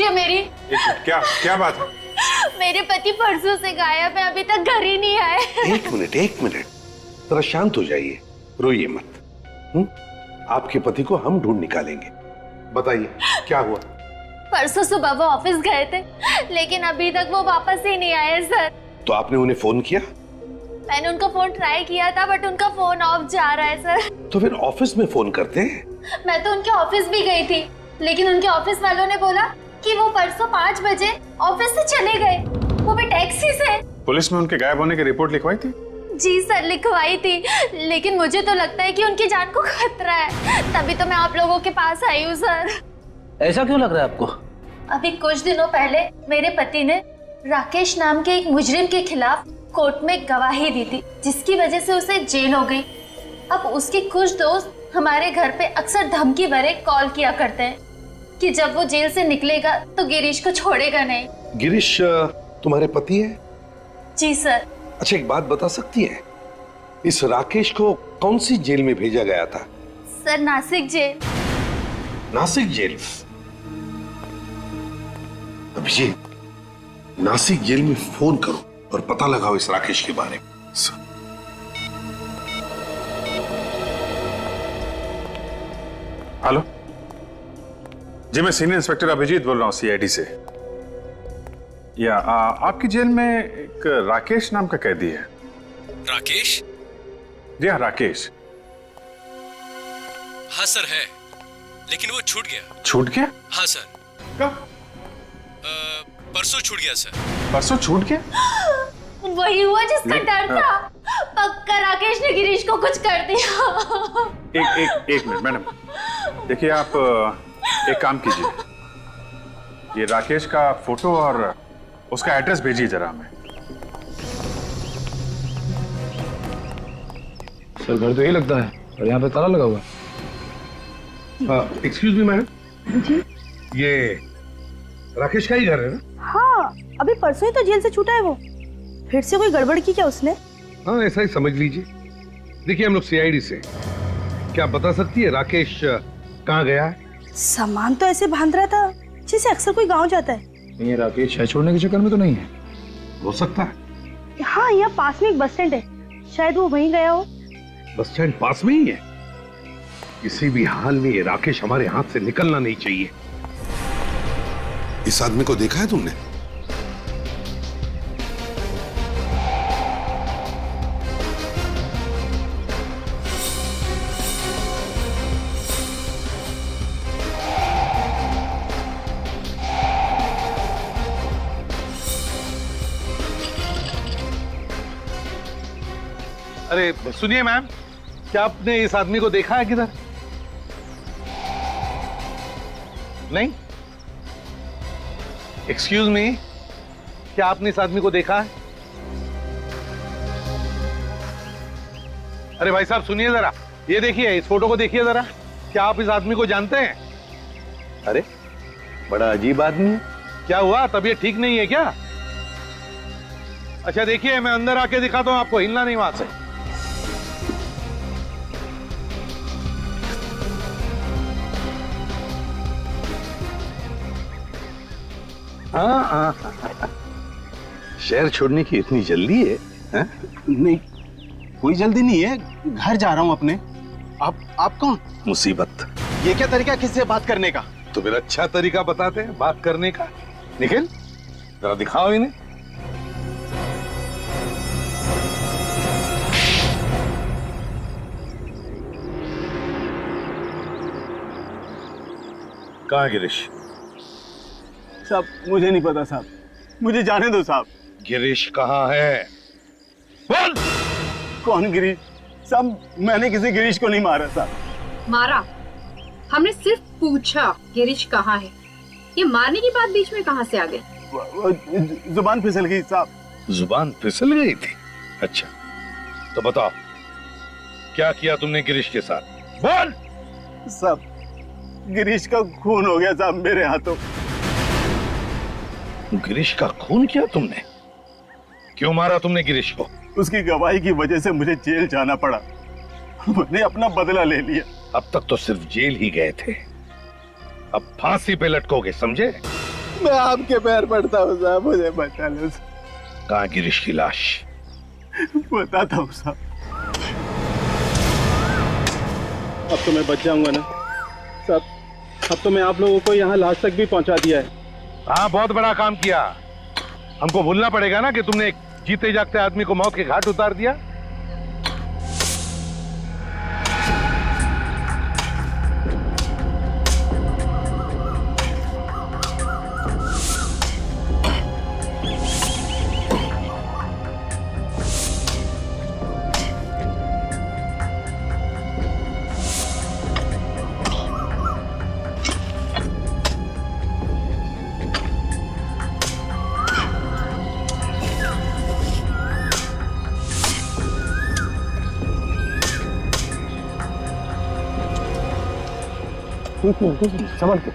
लीजिए मेरी। क्या क्या बात है? मेरे पति परसों से गायब है, अभी तक घर ही नहीं आए। एक मिनट, जरा शांत हो जाइए, रोइए मत। आपके पति को हम ढूंढ निकालेंगे। बताइए क्या हुआ? परसों सुबह वो ऑफिस गए थे, लेकिन अभी तक वो वापस ही नहीं आए सर। तो आपने उन्हें फोन किया? मैंने उनका फोन ट्राई किया था, बट उनका फोन ऑफ जा रहा है सर। तो फिर ऑफिस में फोन करते हैं। मैं तो उनके ऑफिस भी गई थी, लेकिन उनके ऑफिस वालों ने बोला कि वो परसों 5 बजे ऑफिस से चले गए, वो भी टैक्सी से। पुलिस में उनके गायब होने की रिपोर्ट लिखवाई थी? जी सर, लिखवाई थी, लेकिन मुझे तो लगता है कि उनकी जान को खतरा है, तभी तो मैं आप लोगों के पास आई हूँ सर। ऐसा क्यों लग रहा है आपको? अभी कुछ दिनों पहले मेरे पति ने राकेश नाम के एक मुजरिम के खिलाफ कोर्ट में गवाही दी थी, जिसकी वजह से उसे जेल हो गई। अब उसके कुछ दोस्त हमारे घर पे अक्सर धमकी भरे कॉल किया करते हैं कि जब वो जेल से निकलेगा तो गिरीश को छोड़ेगा नहीं। गिरीश तुम्हारे पति है? जी सर। अच्छा, एक बात बता सकती है, इस राकेश को कौन सी जेल में भेजा गया था? Sir, Nashik jail. Nashik jail? Abhijit, Nashik jail में फोन करो और पता लगाओ इस राकेश के बारे में। हेलो जी, मैं सीनियर इंस्पेक्टर अभिजीत बोल रहा हूँ, सीआईडी से। या आपकी जेल में एक राकेश नाम का कैदी है। राकेश? जी हाँ, राकेश। हाँ सर है, लेकिन वो छूट गया। छूट गया? हाँ सर। कब? परसों छूट गया सर। परसों छूट गया? वही हुआ जिसका डर था। पक्का राकेश ने गिरीश को कुछ कर दिया। एक मिनट मैडम, देखिए आप एक काम कीजिए, ये राकेश का फोटो और उसका एड्रेस भेजिए जरा हमें। सर, घर तो यही लगता है और यहाँ पे ताला लगा हुआ है। एक्सक्यूज मी मैडम जी, ये राकेश का ही घर है ना? हाँ, अभी परसों ही तो जेल से छूटा है वो। फिर से कोई गड़बड़ की क्या उसने? हाँ, ऐसा ही समझ लीजिए। देखिए, हम लोग सीआईडी से, क्या आप बता सकती है राकेश कहाँ गया है? सामान तो ऐसे बांध रहा था जैसे अक्सर कोई गांव जाता है। ये राकेश शहर छोड़ने के चक्कर में तो नहीं है? हो सकता है। हाँ, यहाँ पास में एक बस स्टैंड है, शायद वो वहीं गया हो। बस स्टैंड पास में ही है? किसी भी हाल में ये राकेश हमारे हाथ से निकलना नहीं चाहिए। इस आदमी को देखा है तुमने? अरे सुनिए मैम, क्या आपने इस आदमी को देखा है किधर? नहीं? एक्सक्यूज मी, क्या आपने इस आदमी को देखा है? अरे भाई साहब सुनिए जरा, ये देखिए, इस फोटो को देखिए जरा, क्या आप इस आदमी को जानते हैं? अरे बड़ा अजीब आदमी है। क्या हुआ, तबीयत ठीक नहीं है क्या? अच्छा देखिए, मैं अंदर आके दिखाता हूं आपको, हिलना नहीं वहां से। हाँ, शहर छोड़ने की इतनी जल्दी है? नहीं, कोई जल्दी नहीं है, घर जा रहा हूं अपने। आप कौन? मुसीबत। ये क्या तरीका किससे बात करने का? तो फिर अच्छा तरीका बताते हैं बात करने का। निखिल, जरा दिखाओ इन्हें। कहाँ है गिरीश? साहब मुझे नहीं पता साहब, मुझे जाने दो साहब। गिरीश कहाँ है? बोल। कौन गिरीश? साहब मैंने किसी गिरीश को नहीं मारा साहब। मारा? हमने सिर्फ पूछा गिरीश कहाँ है, ये मारने की बात बीच में कहाँ से आ गई? जुबान फिसल गई साहब। जुबान फिसल गई थी? अच्छा तो बताओ, क्या किया तुमने गिरीश के साथ? बोल। साहब गिरीश का खून हो गया साहब मेरे हाथों। गिरीश का खून किया तुमने? क्यों मारा तुमने गिरीश को? उसकी गवाही की वजह से मुझे जेल जाना पड़ा, मैंने अपना बदला ले लिया। अब तक तो सिर्फ जेल ही गए थे, अब फांसी पे लटकोगे, समझे? मैं आपके पैर पड़ता हूँ साहब, मुझे बचा लो। कहाँ गिरीश की लाश? बताता हूँ साहब। अब तो मैं बच जाऊंगा ना साहब? अब तो मैं आप लोगों को यहाँ लाश तक भी पहुंचा दिया है। हाँ, बहुत बड़ा काम किया। हमको भूलना पड़ेगा ना कि तुमने एक जीते जागते आदमी को मौत के घाट उतार दिया। संभल के,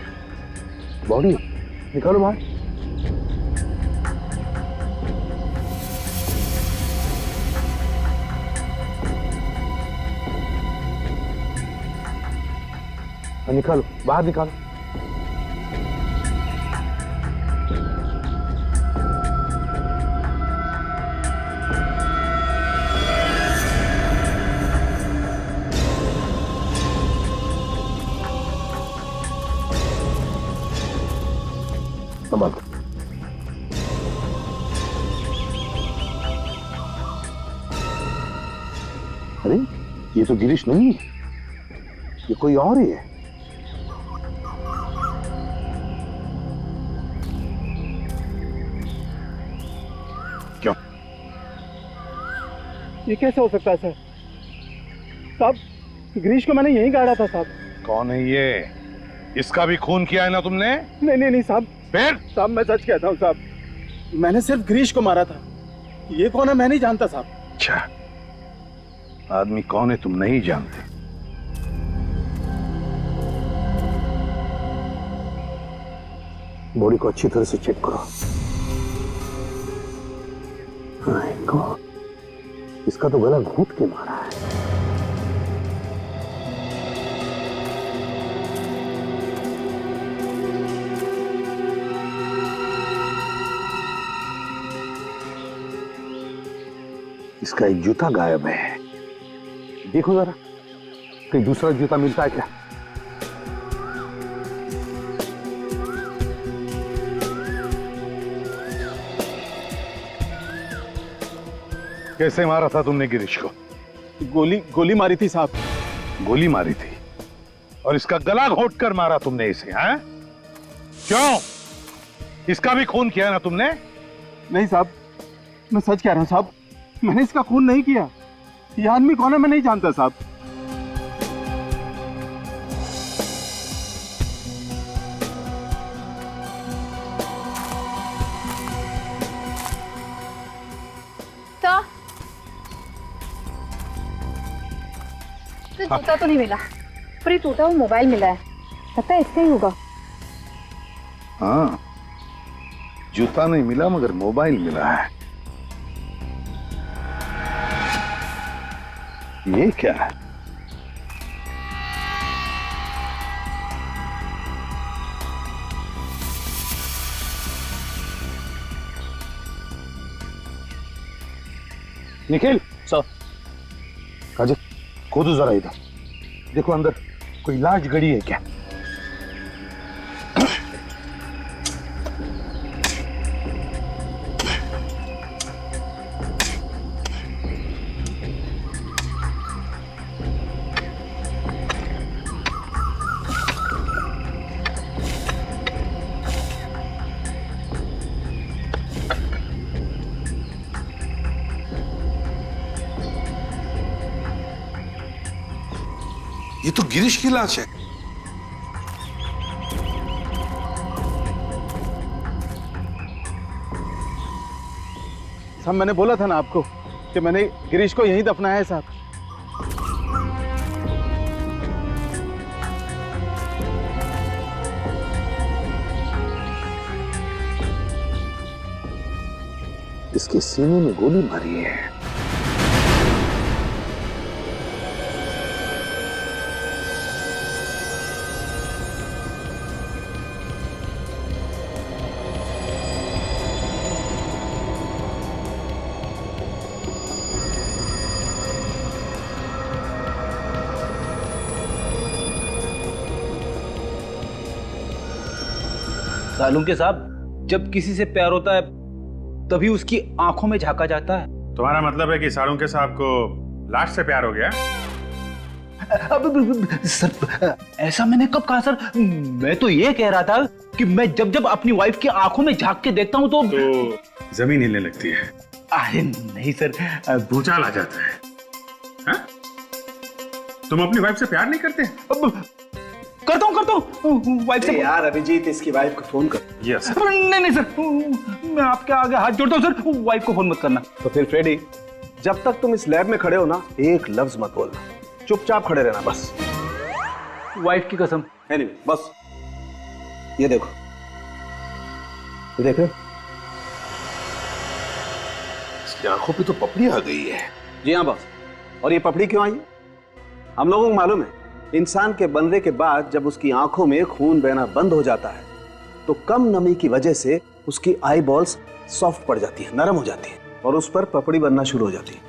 बॉडी निकालो बाहर। निकालो बाहर, निकालो। अरे ये तो गिरीश नहीं है, ये कोई और ही है। क्यों? ये कैसे हो सकता है सर? साहब, गिरीश को मैंने यहीं गाड़ा था साहब। कौन है ये? इसका भी खून किया है ना तुमने? नहीं नहीं नहीं साहब। फिर? साहब मैं सच कहता हूँ साहब, मैंने सिर्फ गिरीश को मारा था। ये कौन है मैं नहीं जानता साहब। अच्छा, आदमी कौन है तुम नहीं जानते? बॉडी को अच्छी तरह से चेक करो। इसका तो गला घूट के मारा है। इसका एक जूता गायब है, देखो जरा, कहीं दूसरा जूता मिलता है क्या? कैसे मारा था तुमने गिरीश को? गोली मारी थी साहब। गोली मारी थी और इसका गला घोट कर मारा तुमने इसे, हैं? क्यों? इसका भी खून किया ना तुमने? नहीं साहब, मैं सच कह रहा हूं साहब, मैंने इसका खून नहीं किया। ये आदमी कौन है मैं नहीं जानता साहब। तो जूता तो नहीं मिला, पर ये टूटा हुआ मोबाइल मिला है, पता है इसका ही होगा। हाँ, जूता नहीं मिला मगर मोबाइल मिला है। ये क्या है? निखिल सर, काजल खोदो जरा इधर, देखो अंदर कोई लाश गड़ी है क्या? ये तो गिरीश की लाश है। साहब मैंने बोला था ना आपको कि मैंने गिरीश को यहीं दफनाया है साहब। इसके सीने में गोली मारी है। सालुंके साहब, जब किसी से प्यार होता है तभी उसकी आंखों में झांका जाता है। तुम्हारा मतलब है कि सालुंके साहब को लाश से प्यार हो गया? अब सर, ऐसा मैंने कब कहा सर? मैं तो ये कह रहा था कि मैं जब जब अपनी वाइफ की आंखों में झांक के देखता हूँ तो जमीन हिलने लगती है। अरे नहीं सर, भूचाल आ जाता है। हाँ? तुम अपनी वाइफ से प्यार नहीं करते? करता हूँ वाइफ से। यार अभिजीत, इसकी वाइफ को फोन कर। यस। नहीं सर, मैं आपके आगे हाथ जोड़ता हूँ सर, वाइफ को फोन मत करना। तो फिर फ्रेडी, जब तक तुम इस लैब में खड़े हो ना, एक लफ्ज मत बोलना, चुपचाप खड़े रहना बस। वाइफ की कसम। एनीवे, बस ये देखो, ये देख रहे हो? इसकी आंखों पे तो पपड़ी आ गई है। जी हाँ बॉस। और ये पपड़ी क्यों आई है? हम लोगों को मालूम है, इंसान के बनने के बाद जब उसकी आंखों में खून बहना बंद हो जाता है तो कम नमी की वजह से उसकी आई बॉल्स सॉफ्ट पड़ जाती है, नरम हो जाती है, और उस पर पपड़ी बनना शुरू हो जाती है।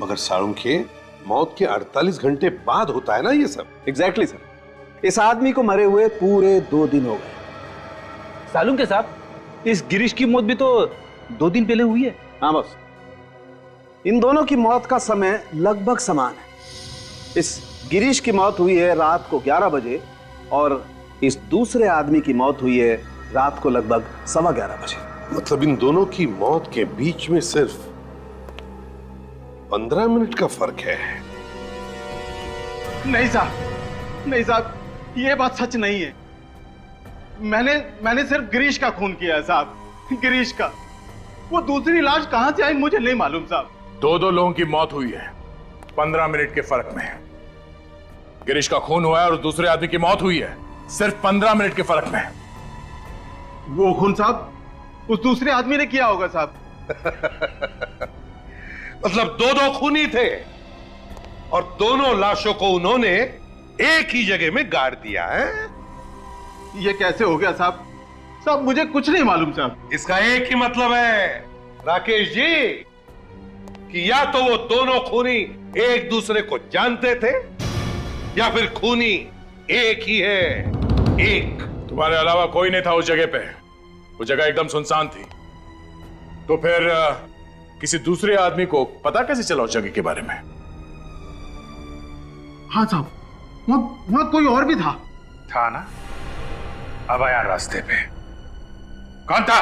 मगर सालुंखे, मौत के 48 घंटे बाद होता है ना ये सब? Exactly sir. इस आदमी को मरे हुए पूरे 2 दिन हो गए। सालुंके साहब, इस गिरीश की मौत भी तो 2 दिन पहले हुई है। हाँ बॉस, इन दोनों की मौत का समय लगभग समान है। इस गिरीश की मौत हुई है रात को 11 बजे और इस दूसरे आदमी की मौत हुई है रात को लगभग 11:15 बजे। मतलब इन दोनों की मौत के बीच में सिर्फ 15 मिनट का फर्क है। नहीं साहब, ये बात सच नहीं है। मैंने सिर्फ गिरीश का खून किया है साहब, गिरीश का। वो दूसरी लाश कहां से आई मुझे नहीं मालूम साहब। 2 लोगों की मौत हुई है 15 मिनट के फर्क में। गिरीश का खून हुआ है और दूसरे आदमी की मौत हुई है सिर्फ 15 मिनट के फर्क में। वो खून साहब उस दूसरे आदमी ने किया होगा साहब। मतलब 2 खूनी थे और दोनों लाशों को उन्होंने एक ही जगह में गाड़ दिया है। ये कैसे हो गया साहब? साहब मुझे कुछ नहीं मालूम साहब। इसका एक ही मतलब है राकेश जी, कि या तो वो दोनों खूनी एक दूसरे को जानते थे या फिर खूनी एक ही है, एक। तुम्हारे अलावा कोई नहीं था उस जगह पे। वो जगह एकदम सुनसान थी। तो फिर किसी दूसरे आदमी को पता कैसे चला उस जगह के बारे में? हाँ साहब, वहां कोई और भी था ना? अब आया रास्ते पे। कौन था?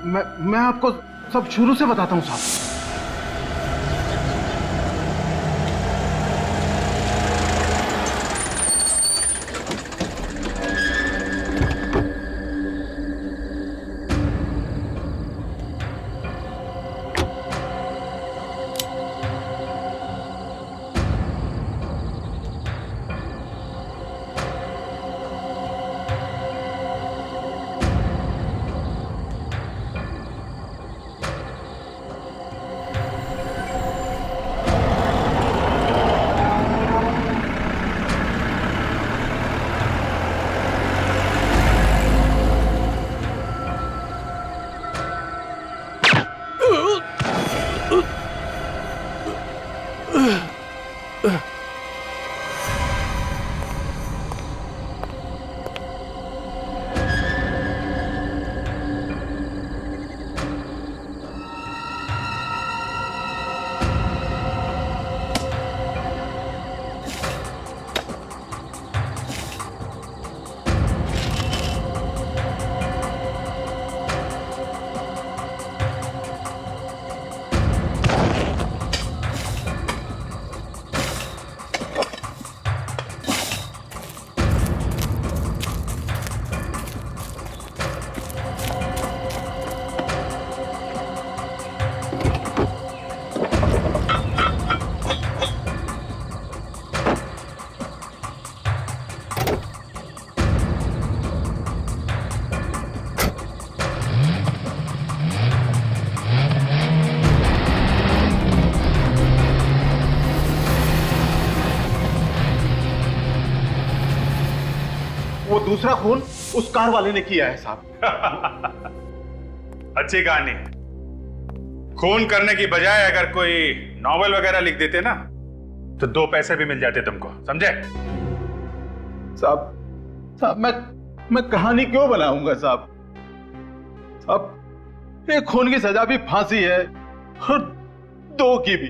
मैं आपको सब शुरू से बताता हूं साहब। वो दूसरा खून उस कार वाले ने किया है साहब। अच्छी कहानी। खून करने की बजाय अगर कोई नॉवेल वगैरह लिख देते ना तो 2 पैसे भी मिल जाते तुमको, समझे? साहब साहब मैं कहानी क्यों बनाऊंगा साहब? अब एक खून की सजा भी फांसी है और 2 की भी।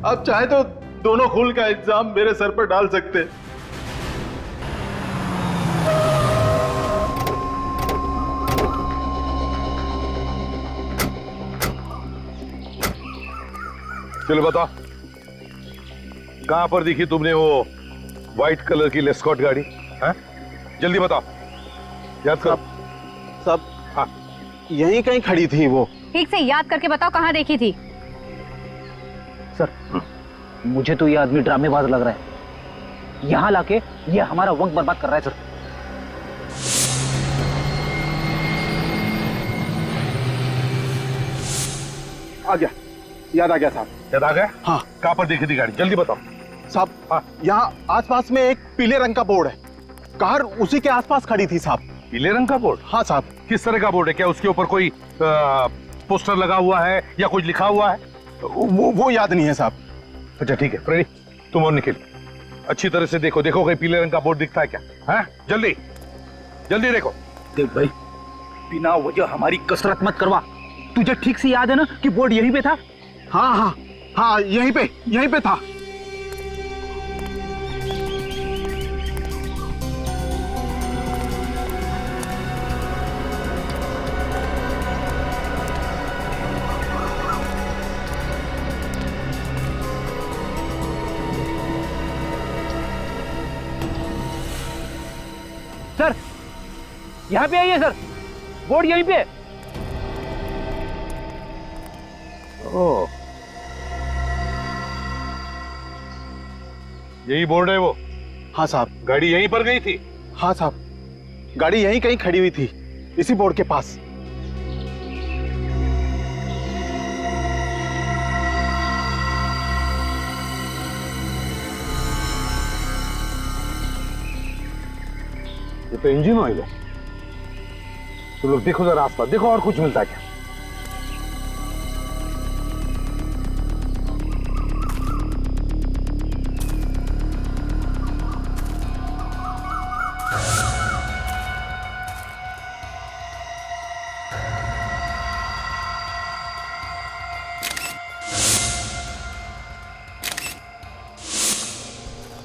आप चाहे तो दोनों खून का इल्जाम मेरे सर पर डाल सकते हैं। चलो बताओ, कहां पर दिखी तुमने वो व्हाइट कलर की लेस्कॉट गाड़ी? हैं? जल्दी बताओ, याद करो। सब हाँ, यहीं कहीं खड़ी थी वो। ठीक से याद करके बताओ कहाँ देखी थी? सर मुझे तो ये आदमी ड्रामेबाज लग रहा है। यहाँ लाके ये हमारा वक्त बर्बाद कर रहा है सर। आ गया, याद आ गया साहब। याद आ गया? हाँ। कहां पर देखी थी गाड़ी? जल्दी बताओ साहब। हाँ। यहाँ आसपास में एक पीले रंग का बोर्ड है, कार उसी के आसपास खड़ी थी साहब। पीले रंग का बोर्ड? हाँ साहब। किस तरह का बोर्ड है? क्या उसके ऊपर कोई पोस्टर लगा हुआ है या कुछ लिखा हुआ है? वो याद नहीं है साहब। अच्छा ठीक है फ्रेडी, तुम और निखिल अच्छी तरह से देखो, देखो कहीं पीले रंग का बोर्ड दिखता है क्या? हैं? जल्दी जल्दी देखो। देख भाई, बिना वजह हमारी कसरत मत करवा। तुझे ठीक से याद है ना कि बोर्ड यहीं पे था? हाँ हाँ हाँ, यहीं पे था। सर यहाँ पे आइए सर, बोर्ड यहीं पे। ओह, यही बोर्ड है वो? हाँ साहब। गाड़ी यहीं पर गई थी? हाँ साहब, गाड़ी यहीं कहीं खड़ी हुई थी, इसी बोर्ड के पास। ये तो इंजन ऑयल है। तुम लोग देखो जरा आसपास, देखो और कुछ मिलता है क्या?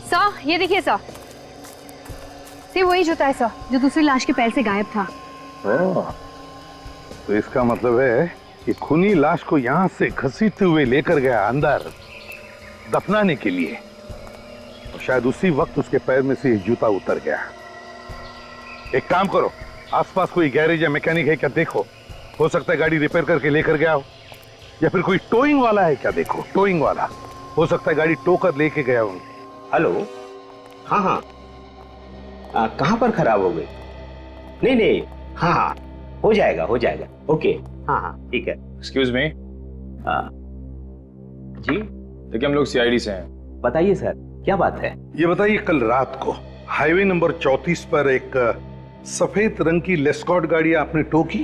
सर ये देखिए सर, ये वही जूता है सर जो दूसरी लाश के पैर से गायब था। तो इसका मतलब है कि खूनी लाश को यहां से घसीटते हुए लेकर गया अंदर दफनाने के लिए, और शायद उसी वक्त उसके पैर में से जूता उतर गया। एक काम करो, आसपास कोई गैरेज या मैकेनिक है क्या देखो, हो सकता है गाड़ी रिपेयर करके लेकर गया हो, या फिर कोई टोइंग वाला है क्या देखो, टोइंग वाला हो सकता है गाड़ी टो कर लेके गया हो। हेलो, हाँ हाँ, कहाँ पर खराब हो गई? नहीं, हाँ हाँ, हो जाएगा, ओके, हाँ हाँ ठीक है। Excuse me. जी देखिए, हम लोग सीआईडी से हैं। बताइए सर, क्या बात है? ये बताइए, कल रात को हाईवे नंबर 34 पर एक सफेद रंग की लेस्कॉट गाड़ी आपने टो की?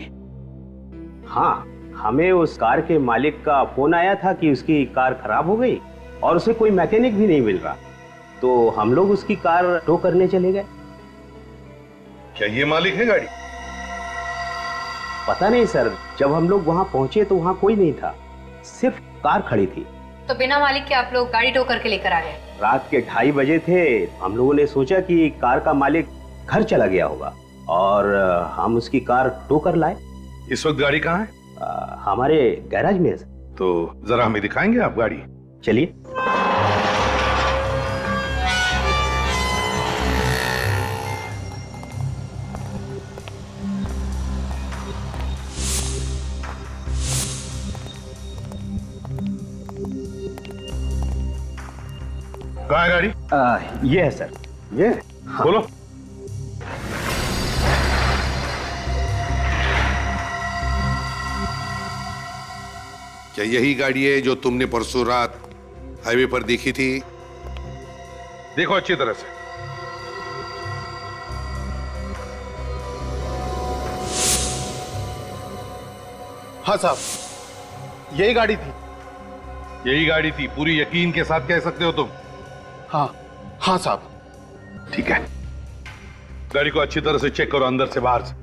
हाँ, हमें उस कार के मालिक का फोन आया था कि उसकी कार खराब हो गई और उसे कोई मैकेनिक भी नहीं मिल रहा, तो हम लोग उसकी कार टो करने चले गए। क्या ये मालिक है गाड़ी? पता नहीं सर, जब हम लोग वहां पहुंचे तो वहां कोई नहीं था, सिर्फ कार खड़ी थी। तो बिना मालिक के आप लोग गाड़ी टो करके लेकर आ गए? रात के 2:30 बजे थे, हम लोगों ने सोचा कि कार का मालिक घर चला गया होगा और हम उसकी कार टो कर लाए। इस वक्त गाड़ी कहाँ है? हमारे गैराज में है। तो जरा हमें दिखाएंगे आप गाड़ी? चलिए। कहाँ है गाड़ी? ये है सर। ये? हाँ। बोलो। क्या यही गाड़ी है जो तुमने परसों रात हाईवे पर देखी थी? देखो अच्छी तरह से। हाँ साहब, यही गाड़ी थी। यही गाड़ी थी? पूरी यकीन के साथ कह सकते हो तुम? हाँ हाँ साहब। ठीक है, गाड़ी को अच्छी तरह से चेक करो अंदर से बाहर से।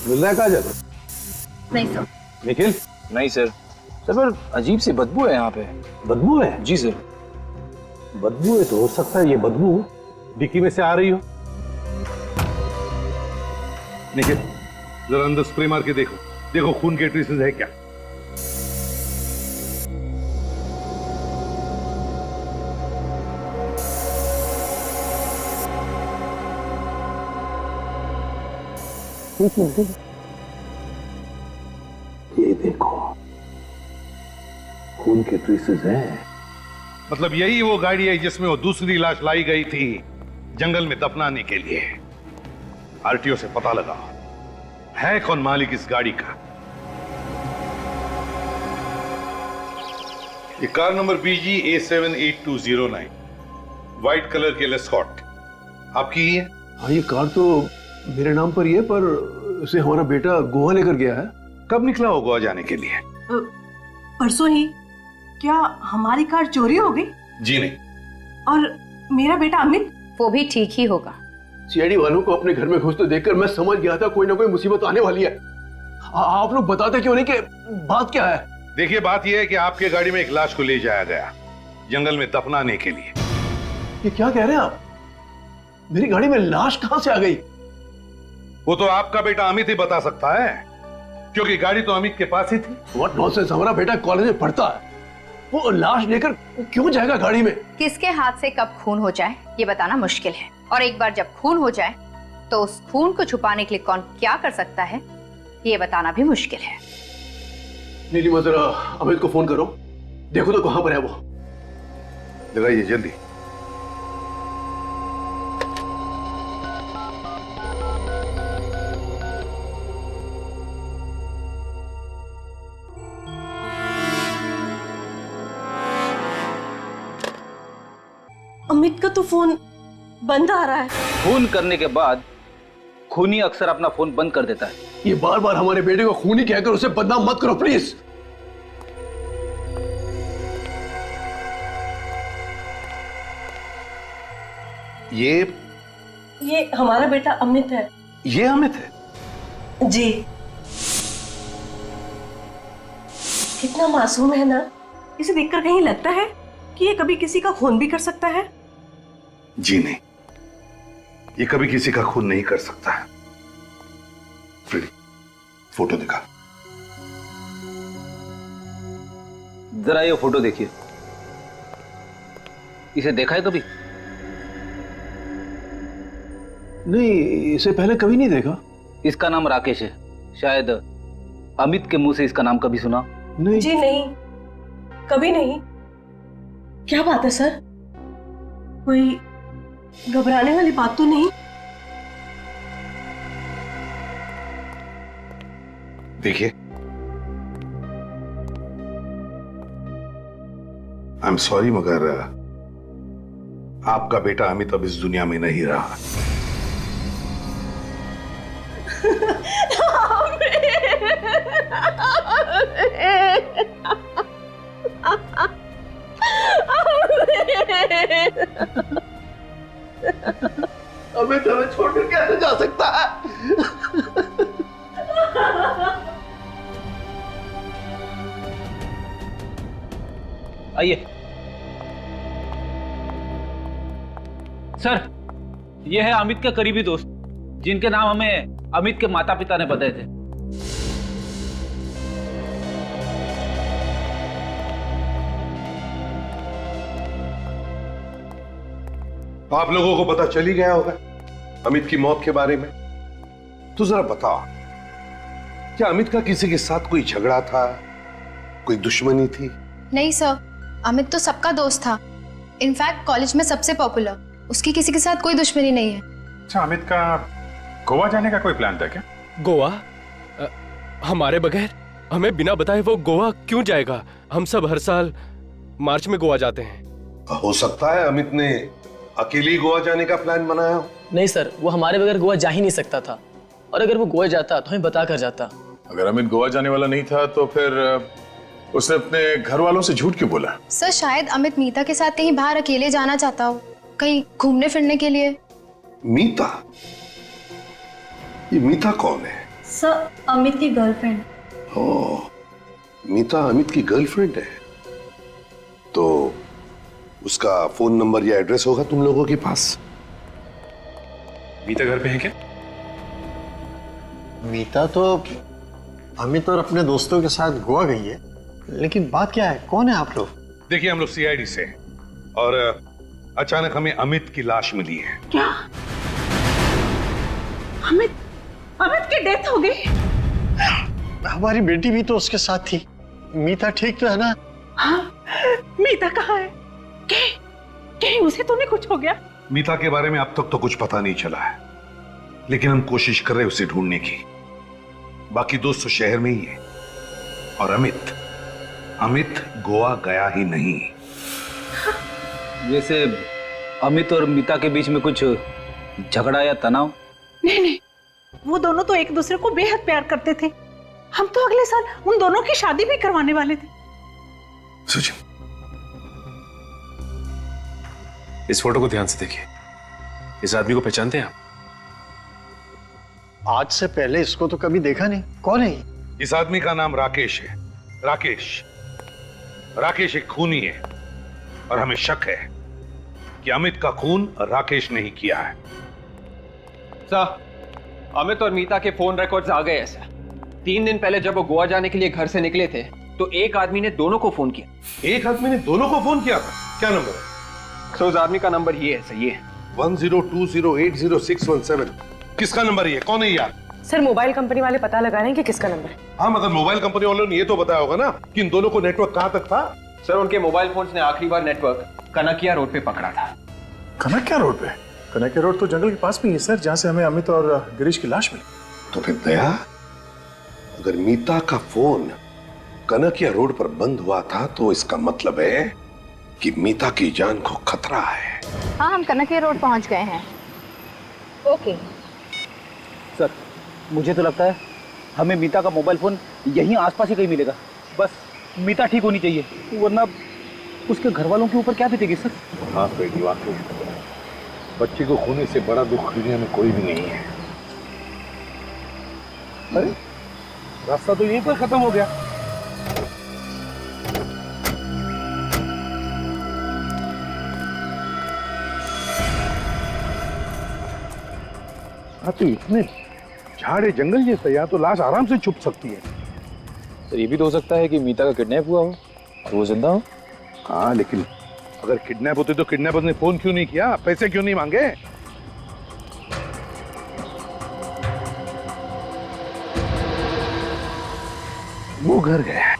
मिल रहा है काजल? नहीं सर। निखिल? नहीं सर। सर पर अजीब सी बदबू है यहाँ पे। बदबू है? जी सर। बदबू है तो हो सकता है ये बदबू डिक्की में से आ रही हो। निखिल, जरा अंदर स्प्रे मार के देखो, देखो खून के ट्रेसेस है क्या। ये देखो, खून के ट्रेसेस हैं। मतलब यही वो गाड़ी है जिसमें वो दूसरी लाश लाई गई थी जंगल में दफनाने के लिए। आरटीओ से पता लगा है कौन मालिक इस गाड़ी का। ये car number BG A78209, white colour के लेस्कॉट, आपकी ही है? हाँ, ये कार तो मेरे नाम पर ही है, पर उसे हमारा बेटा गोवा लेकर गया है। कब निकला हो गोवा जाने के लिए? परसों ही। क्या हमारी कार चोरी हो गई? जी नहीं। और मेरा बेटा अमित? वो भी ठीक ही होगा। सीआईडी वालों को अपने घर में घुसते देखकर मैं समझ गया था कोई ना कोई मुसीबत आने वाली है। आप लोग बताते क्यों नहीं कि बात क्या है? देखिए, बात यह है कि आपके गाड़ी में एक लाश को ले जाया गया जंगल में दफनाने के लिए। ये क्या कह रहे हैं आप? मेरी गाड़ी में लाश कहां से आ गई? वो तो आपका बेटा अमित ही बता सकता है, क्योंकि गाड़ी तो अमित के पास ही थी। What nonsense! हमारा बेटा कॉलेज में पढ़ता है, वो लाश लेकर क्यों जाएगा गाड़ी में? किसके हाथ से कब खून हो जाए ये बताना मुश्किल है, और एक बार जब खून हो जाए तो उस खून को छुपाने के लिए कौन क्या कर सकता है ये बताना भी मुश्किल है। नीलिमा, जरा अमित को फोन करो, देखो तो कहां पर है वो। लगाइए जल्दी। अमित का तो फोन बंद आ रहा है। खून करने के बाद खूनी अक्सर अपना फोन बंद कर देता है। ये बार बार हमारे बेटे को खूनी कहकर उसे बदनाम मत करो प्लीज। ये हमारा बेटा अमित है। ये अमित है? जी। कितना मासूम है ना। इसे देखकर कहीं लगता है कि ये कभी किसी का खून भी कर सकता है? जी नहीं, ये कभी किसी का खून नहीं कर सकता है। फ्रेडी, फोटो दिखा। जरा ये फोटो देखिए। इसे देखा है कभी? नहीं, इसे पहले कभी नहीं देखा। इसका नाम राकेश है। शायद अमित के मुंह से इसका नाम कभी सुना? नहीं जी नहीं, कभी नहीं। क्या बात है सर? कोई घबराने वाली बात तो नहीं? देखिए, आई एम सॉरी, मगर आपका बेटा अमित अब इस दुनिया में नहीं रहा। अमित हमें छोड़कर कैसे जा सकता है? आइए सर, ये है अमित के करीबी दोस्त, जिनके नाम हमें अमित के माता पिता ने बताए थे। आप लोगों को पता चल ही गया होगा अमित की मौत के बारे में। तो जरा बताओ, क्या अमित का किसी के साथ कोई झगड़ा था, कोई दुश्मनी थी? नहीं सर, अमित तो सबका दोस्त था। इनफैक्ट कॉलेज में सबसे पॉपुलर। उसकी किसी के साथ कोई दुश्मनी नहीं है। अच्छा, अमित का गोवा जाने का कोई प्लान था क्या? गोवा? हमारे बगैर? हमें बिना बताए वो गोवा क्यों जाएगा? हम सब हर साल मार्च में गोवा जाते हैं। हो सकता है अमित ने अकेले ही गोवा जाने का प्लान बनाया हो। नहीं सर, वो हमारे बगैर गोवा जा ही नहीं सकता था, और अगर वो गोवा जाता तो हमें बता कर जाता। अगर अमित गोवा जाने वाला नहीं था तो फिर उसने अपने घर वालों से झूठ क्यों बोला? सर शायद अमित मीता के साथ कहीं बाहर अकेले जाना चाहता हो, कहीं घूमने फिरने के लिए। मीता? ये मीता कौन है? सर अमित की गर्लफ्रेंड। ओह, मीता अमित की गर्लफ्रेंड है। तो उसका फोन नंबर या एड्रेस होगा तुम लोगों के पास? मीता घर पे है क्या? मीता तो अमित और अपने दोस्तों के साथ गोवा गई है, लेकिन बात क्या है, कौन है आप लोग? देखिए, हम लोग सीआईडी से हैं और अचानक हमें अमित की लाश मिली है। क्या? अमित की डेथ हो गई? हमारी बेटी भी तो उसके साथ थी। मीता ठीक तो है ना? हाँ, मीता कहाँ है? कहीं उसे तो नहीं कुछ हो गया? मीता के बारे में अब तक तो कुछ पता नहीं चला है, लेकिन हम कोशिश कर रहे हैं उसे ढूंढने की। बाकी दोस्त तो शहर में ही है। और अमित गोवा गया ही नहीं। जैसे अमित और मीता के बीच में कुछ झगड़ा या तनाव? नहीं, वो दोनों तो एक दूसरे को बेहद प्यार करते थे। हम तो अगले साल उन दोनों की शादी भी करवाने वाले थे। सुजन, इस फोटो को ध्यान से देखिए। इस आदमी को पहचानते हैं आप? आज से पहले इसको तो कभी देखा नहीं। कौन है ये? इस आदमी का नाम राकेश है। राकेश एक खूनी है और हमें शक है कि अमित का खून राकेश ने ही किया है। सर, अमित और मीता के फोन रिकॉर्ड्स आ गए हैं सर। 3 दिन पहले जब वो गोवा जाने के लिए घर से निकले थे तो एक आदमी ने दोनों को फोन किया। एक आदमी ने दोनों को फोन किया था? क्या नंबर है? सर, उस आदमी का नंबर ये है सर, ये 1020806117। किसका नंबर ये? कौन है यार? सर, मोबाइल कंपनी वाले पता लगा रहे हैं कि किसका नंबर है। हाँ, मगर मोबाइल कंपनी वालों ने ये तो बताया होगा ना कि इन दोनों को नेटवर्क कहां तक था। सर, उनके मोबाइल फोन्स ने आखिरी बार नेटवर्क कनकिया रोड पे पकड़ा था। कनकिया रोड पे? कनकिया रोड तो जंगल के पास में ही है सर, जहां से हमें अमित और गिरीश की लाश मिली। तो फिर दया, अगर मीता का फोन कनकिया रोड पर बंद हुआ था तो इसका मतलब है कि मीता की जान को खतरा है। हाँ, हम कनकिया रोड पहुंच गए हैं। ओके सर, मुझे तो लगता है हमें मीता का मोबाइल फोन यहीं आसपास ही कहीं मिलेगा। बस मीता ठीक होनी चाहिए, वरना उसके घर वालों के ऊपर क्या बीतेगी सर? हाँ बेटी, वाकई बच्चे को खोने से बड़ा दुख दुनिया में कोई भी नहीं है। अरे, रास्ता तो यहीं पर खत्म हो गया। हाँ, तो इतने झाड़ जंगल जैसा, यहाँ तो लाश आराम से छुप सकती है। सर, ये भी तो हो सकता है कि मीता का किडनैप हुआ हो और वो जिंदा हो। हाँ, लेकिन अगर किडनैप होते तो किडनैपर ने फोन क्यों नहीं किया? पैसे क्यों नहीं मांगे? वो घर गया।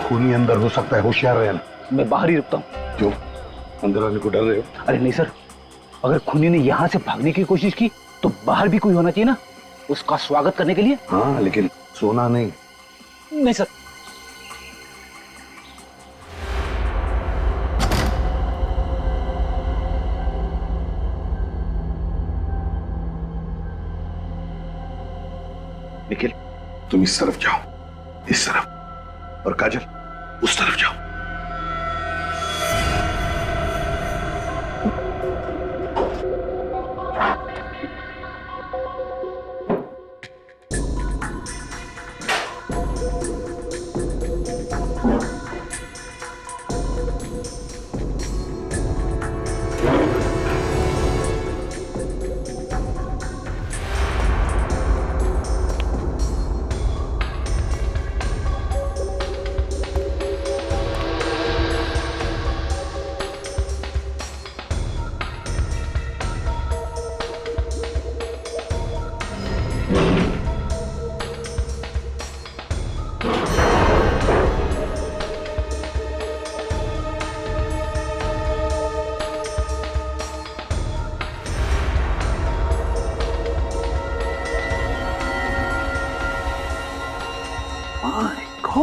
खूनी अंदर हो सकता है, होशियार रहना। मैं बाहर ही रुकता हूँ। क्यों? अंदर आने को डर रहे हो? अरे नहीं सर, अगर खूनी ने यहाँ से भागने की कोशिश की तो बाहर भी कोई होना चाहिए ना, उसका स्वागत करने के लिए। हाँ, लेकिन सोना नहीं। नहीं सर। निखिल, तुम इस तरफ जाओ, इस तरफ, और काजल उस तरफ जाओ।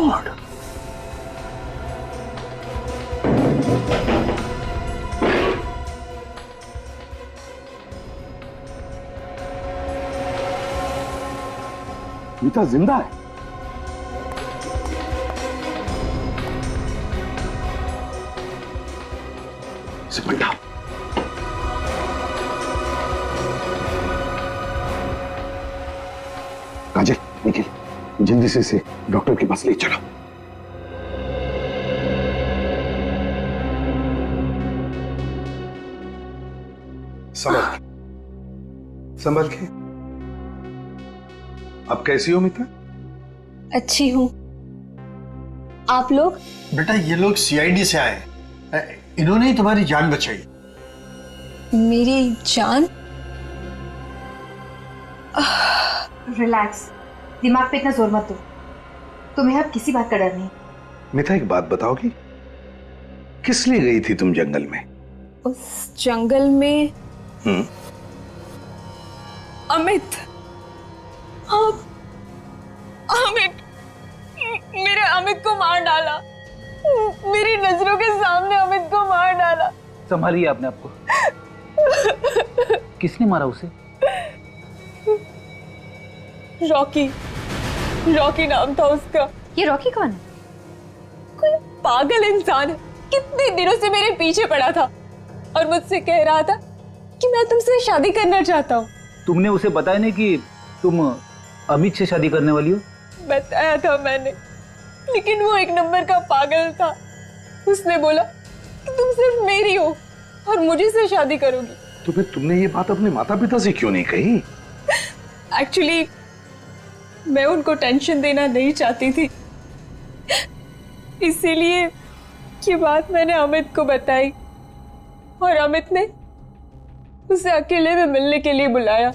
गॉड। मीता जिंदा है। इसे पलटा। काजल, निखिल, जल्दी से इसे डॉक्टर के पास ले चलो। संभल के। अब कैसी हो मीता? अच्छी हूँ। आप लोग? बेटा ये लोग सीआईडी से आए, इन्होंने ही तुम्हारी जान बचाई। मेरी जान? रिलैक्स, दिमाग पे इतना जोर मत दो। तुम्हें अब किसी बात का डर नहीं। मीता एक बात बताओगी, किस लिए गई थी तुम जंगल में? उस जंगल में अमित, अमित, मेरे अमित को मार डाला। मेरी नजरों के सामने अमित को मार डाला। संभालिए आपने आपको। किसने मारा उसे? रॉकी, रॉकी नाम था उसका। ये रॉकी कौन है? कोई पागल इंसान है, कितने दिनों से मेरे पीछे पड़ा था और मुझसे कह रहा था कि मैं तुमसे शादी करना चाहता हूँ। तुमने उसे बताया नहीं कि तुम अमित से शादी करने वाली हो? बताया था मैंने, लेकिन वो एक नंबर का पागल था। उसने बोला कि तुम सिर्फ मेरी हो और मुझे से शादी करोगी। तो फिर तुमने ये बात अपने माता पिता से क्यों नहीं कही? एक्चुअली मैं उनको टेंशन देना नहीं चाहती थी, इसीलिए ये बात मैंने अमित को बताई और अमित ने उसे अकेले में मिलने के लिए बुलाया।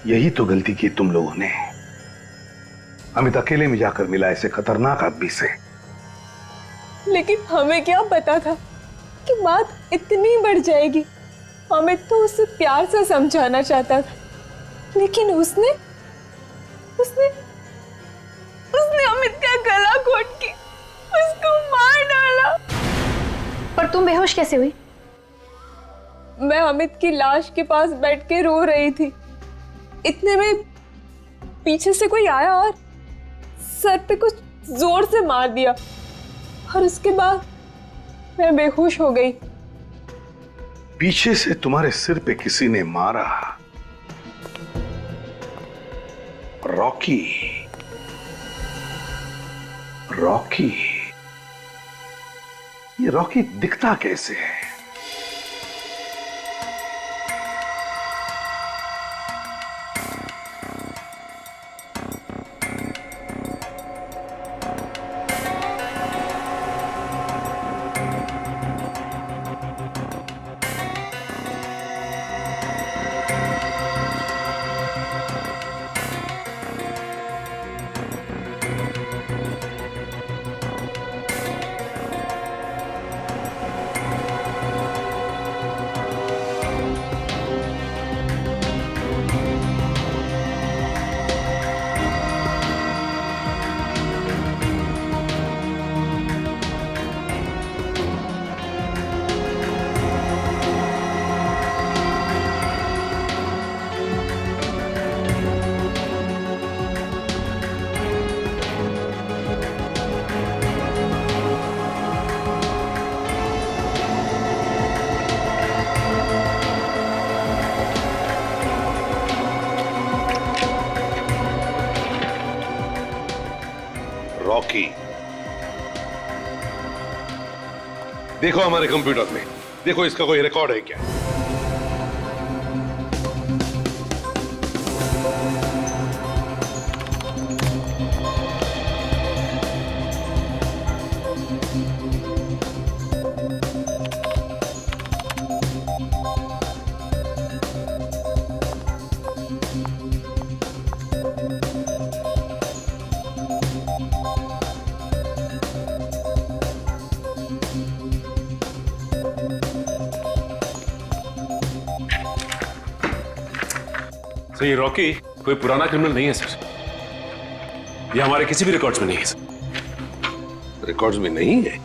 यही तो गलती की तुम लोगों ने। अमित अकेले में जाकर मिला ऐसे खतरनाक आदमी से। लेकिन हमें क्या पता था कि बात इतनी बढ़ जाएगी। अमित तो उसे प्यार से समझाना चाहता था, लेकिन उसने अमित का गला घोट के उसको मार डाला। पर तुम बेहोश कैसे हुई? मैं अमित की लाश के पास बैठ के रो रही थी। इतने में पीछे से कोई आया और सर पे कुछ जोर से मार दिया और उसके बाद मैं बेहोश हो गई। पीछे से तुम्हारे सिर पे किसी ने मारा? रॉकी, रॉकी, ये रॉकी दिखता कैसे है? रॉकी, देखो हमारे कंप्यूटर में, देखो इसका कोई रिकॉर्ड है क्या? सर ये रॉकी कोई पुराना क्रिमिनल नहीं है सर। ये हमारे किसी भी रिकॉर्ड्स में नहीं है सर। रिकॉर्ड्स में नहीं है?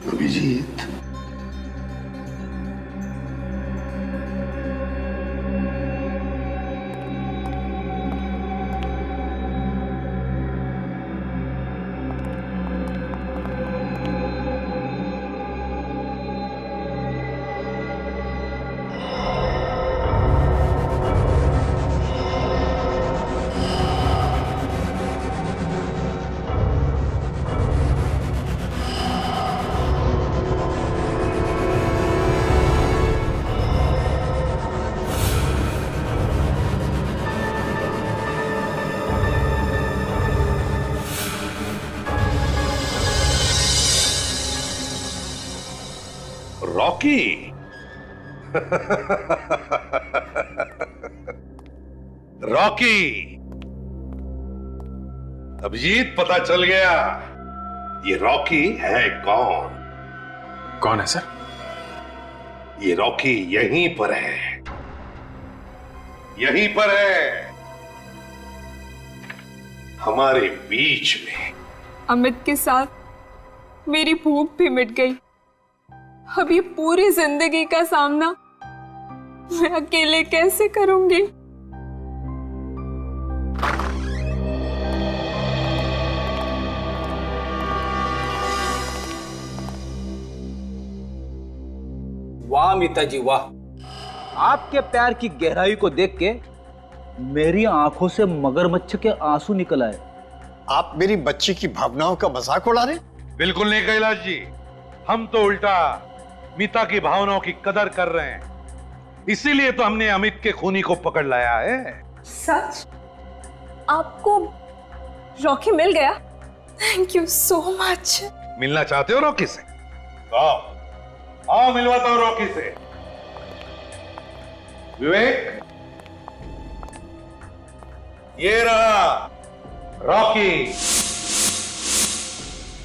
अभिजीत, रॉकी। रॉकी, अभिजीत पता चल गया ये रॉकी है कौन? कौन है सर? ये रॉकी यहीं पर है, यहीं पर है, हमारे बीच में। अमित के साथ मेरी भूख भी मिट गई। अब ये पूरी जिंदगी का सामना मैं अकेले कैसे करूंगी? वाह मीता जी वाह, आपके प्यार की गहराई को देख के मेरी आंखों से मगरमच्छ के आंसू निकल आए। आप मेरी बच्ची की भावनाओं का मजाक उड़ा रहे? बिल्कुल नहीं कैलाश जी, हम तो उल्टा मीता की भावनाओं की कदर कर रहे हैं, इसीलिए तो हमने अमित के खूनी को पकड़ लाया है। सच? आपको रॉकी मिल गया? Thank you so much. मिलना चाहते हो रॉकी से? आओ आओ, मिलवाता हूं रॉकी से। विवेक, ये रहा रॉकी।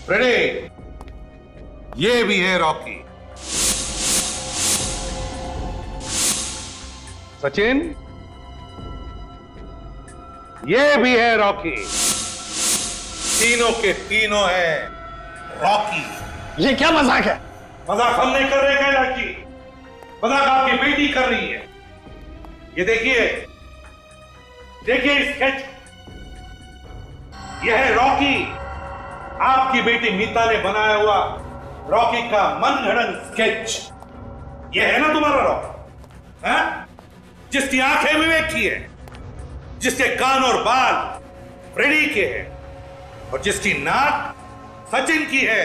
फ्रेडी, ये भी है रॉकी। सचिन, ये भी है रॉकी। तीनों के तीनों हैं रॉकी। ये क्या मजाक है? मजाक हम नहीं कर रहे कैलाश जी, मजाक आपकी बेटी कर रही है। ये देखिए, देखिए स्केच, यह है रॉकी, आपकी बेटी मीता ने बनाया हुआ रॉकी का मनगढ़ंत स्केच। यह है ना तुम्हारा रॉकी, हैं? जिसकी आंखें विवेक की है, जिसके कान और बाल फ्रेडी के हैं, और जिसकी नाक सचिन की है,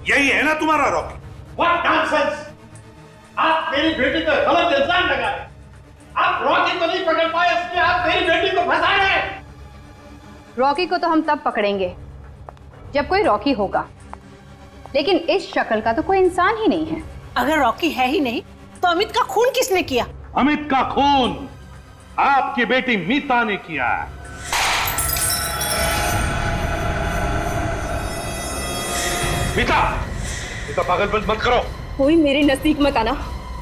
यही है ना तुम्हारा रॉकी? What nonsense! आप मेरी बेटी को गलत इल्जाम लगा रहे। आप रॉकी को नहीं पकड़ पाए, इसलिए आप मेरी बेटी को फंसा रहे हैं। रॉकी को तो हम तब पकड़ेंगे जब कोई रॉकी होगा, लेकिन इस शक्ल का तो कोई इंसान ही नहीं है। अगर रॉकी है ही नहीं तो अमित का खून किसने किया? अमित का खून आपकी बेटी मीता ने किया। मीता, मीता पागलपन मत करो। कोई मेरे नजदीक मत आना,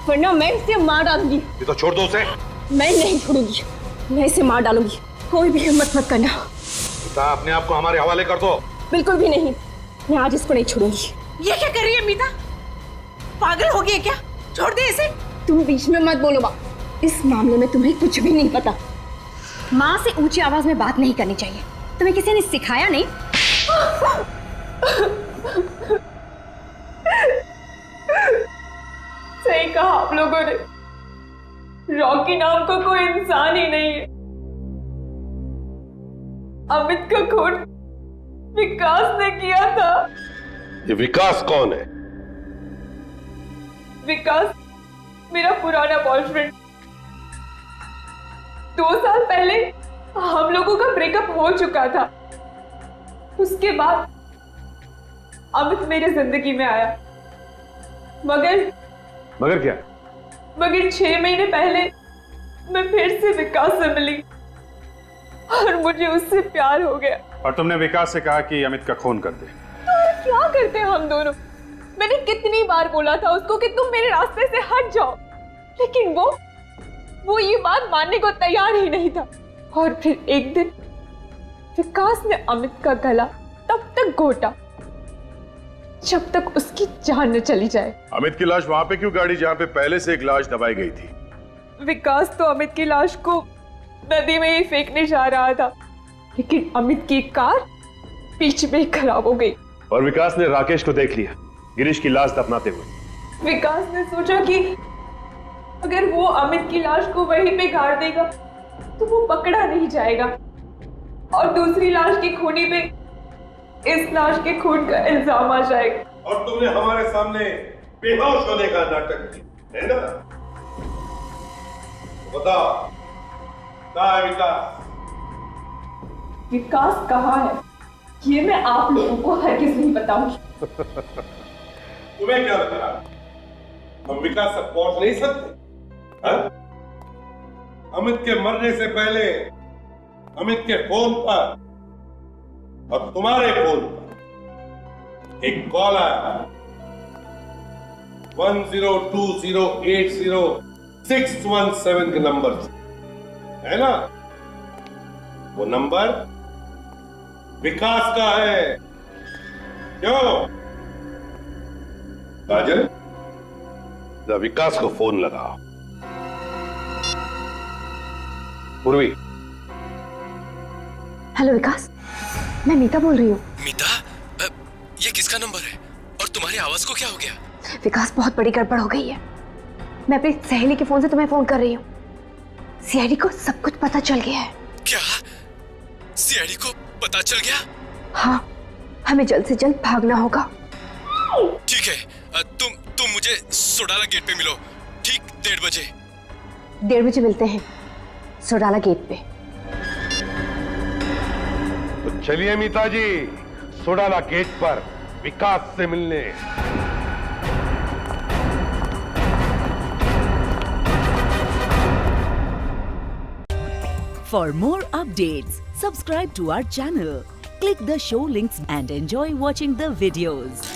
वरना मैं इसे मार डालूंगी। ये तो छोड़ दो उसे। मैं नहीं छोड़ूंगी, मैं इसे मार डालूंगी। कोई भी हिम्मत मत करना। मीता, अपने आप को हमारे हवाले कर दो। बिल्कुल भी नहीं, मैं आज इसको नहीं छोड़ूंगी। ये क्या कर रही है मीता? पागल हो गई है क्या? छोड़ दे इसे। तुम बीच में मत बोलो माँ, इस मामले में तुम्हें कुछ भी नहीं पता। माँ से ऊंची आवाज में बात नहीं करनी चाहिए, तुम्हें किसी ने सिखाया नहीं? सही कहा आप लोगों ने, रॉकी नाम का कोई इंसान ही नहीं है। अमित का खून विकास ने किया था। ये विकास कौन है? विकास मेरा पुराना बॉयफ्रेंड। 2 साल पहले हम लोगों का ब्रेकअप हो चुका था। उसके बाद अमित मेरे जिंदगी में आया, मगर क्या? मगर 6 महीने पहले मैं फिर से विकास से मिली और मुझे उससे प्यार हो गया। और तुमने विकास से कहा कि अमित का खून कर दे। तो क्या करते हम दोनों? मैंने कितनी बार बोला था उसको कि तुम मेरे रास्ते से हट जाओ, लेकिन वो वो ये बात मानने को तैयार ही नहीं था। और फिर एक दिन विकास ने अमित का गला तब तक घोटा जब तक उसकी जान न चली जाए। अमित की लाश वहां पे क्यों गाड़ी जहां पे पहले से एक लाश दबाई गई थी? विकास तो अमित की लाश को नदी में ही फेंकने जा रहा था, लेकिन अमित की कार बीच में खराब हो गई और विकास ने राकेश को देख लिया गिरीश की लाश दफनाते हुए। विकास ने सोचा कि अगर वो अमित की लाश को वहीं पे गाड़ देगा तो वो पकड़ा नहीं जाएगा और दूसरी लाश की खूनी पे इस लाश के खून का इल्जाम आ जाएगा। और तुमने हमारे सामने बेहोश होने का नाटक किया, है ना? बताओ, कहाँ है विकास? विकास कहाँ है ये मैं आप लोगों को हरगिज़ नहीं बताऊंगी। तुम्हें क्या लग रहा है हम विकास तक पहुंच नहीं सकते? अमित के मरने से पहले अमित के फोन पर और तुम्हारे फोन पर एक कॉल आया 1020806117 के नंबर से, है ना? वो नंबर विकास का है। क्यों काजल, विकास को फोन लगाओ। पूर्वी। हेलो विकास, मैं मीता बोल रही हूँ। मीता, ये किसका नंबर है और तुम्हारी आवाज को क्या हो गया? विकास, बहुत बड़ी गड़बड़ हो गई है। मैं अपनी सहेली के फोन से तुम्हें फोन कर रही हूँ। सीआईडी को सब कुछ पता चल गया है। क्या? सीआईडी को पता चल गया? हाँ, हमें जल्द से जल्द भागना होगा। ठीक है, तुम मुझे सोडाला गेट पे मिलो, ठीक 1:30 बजे। 1:30 बजे मिलते हैं सोडाला गेट पे। तो चलिए मीता जी, सोडाला गेट पर विकास से मिलने। For more updates, subscribe to our channel, click the show links and enjoy watching the videos.